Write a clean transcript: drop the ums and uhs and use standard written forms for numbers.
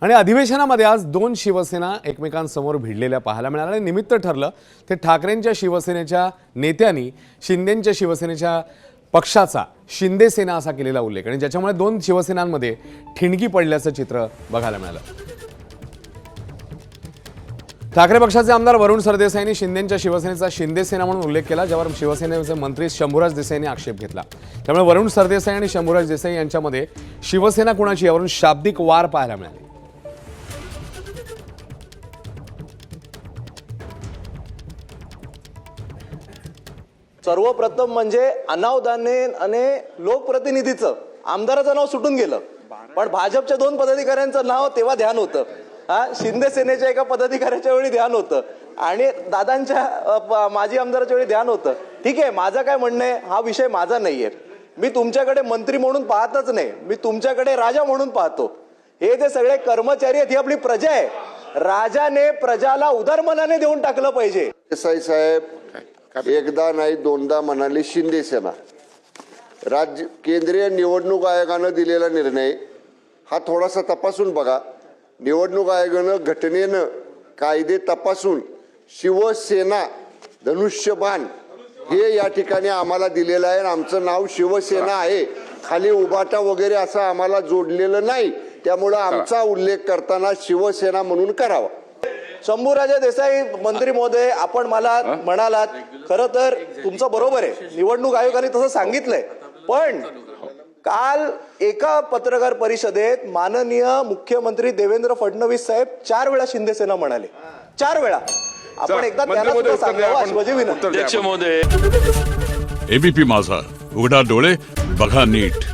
आणि अधिवेशनामध्ये आज दोन शिवसेना एकमेकांसमोर भिडलेल्या पाहायला मिळाल्या। निमित्त ठरलं ते ठाकरेंच्या शिवसेनेच्या नेत्यांनी शिंदेंच्या शिवसेनेच्या पक्षाचा शिंदे सेना असा केलेला उल्लेख आणि ज्याच्यामुळे दोन शिवसेनांमध्ये ठिणगी पडल्याचं चित्र बघायला मिळालं। ठाकरे पक्षाचे आमदार वरुण सरदेसाईंनी शिंदेंच्या शिवसेनेचा शिंदे सेना म्हणून उल्लेख केला, ज्यावर शिवसेनेचे मंत्री शंभूराज देसाईंनी आक्षेप घेतला। त्यामुळे वरुण सरदेसाई आणि शंभूराज देसाई यांच्यामध्ये शिवसेना कुणाची यावरून शाब्दिक वार पाहायला मिळाले। सर्वप्रथम म्हणजे अनावधाने आणि लोकप्रतिनिधीचं आमदाराचं नाव सुटून गेलं, पण भाजपच्या दोन पदाधिकाऱ्यांचं नाव तेव्हा ध्यान होतं। शिंदे सेनेच्या एका पदाधिकाऱ्याच्या वेळी ध्यान होतं आणि दादांच्या माजी आमदाराच्या वेळी ध्यान होतं। ठीक आहे, माझं काय म्हणणं आहे, हा विषय माझा नाहीये। मी तुमच्याकडे मंत्री म्हणून पाहतच नाही, मी तुमच्याकडे राजा म्हणून पाहतो। हे जे सगळे कर्मचारी आहेत ही आपली प्रजा आहे। राजाने प्रजाला उदारमनाने देऊन टाकलं पाहिजे। देसाई साहेब एकदा नाही दोनदा म्हणाले शिंदे सेना। राज्य केंद्रीय निवडणूक आयोगानं दिलेला निर्णय हा थोडासा तपासून बघा। निवडणूक आयोगानं घटनेनं कायदे तपासून शिवसेना धनुष्यबाण हे या ठिकाणी आम्हाला दिलेलं आहे। आमचं नाव शिवसेना आहे, खाली उभाटा वगैरे असं आम्हाला जोडलेलं नाही, त्यामुळे आमचा उल्लेख करताना शिवसेना म्हणून करावा। शंभूराजे देसाई मंत्री महोदय, आपण मला म्हणालात, खरं तर तुमचं बरोबर आहे, निवडणूक आयोगाने तसं सांगितलंय, पण काल एका पत्रकार परिषदेत माननीय मुख्यमंत्री देवेंद्र फडणवीस साहेब 4 वेळा शिंदे सेना म्हणाले, 4 वेळा। आपण एकदा त्याला सुद्धा सांगावं, शिवाजी विनंती। अध्यक्ष महोदय। एबीपी माझा, उघडा डोळे बघा नीट।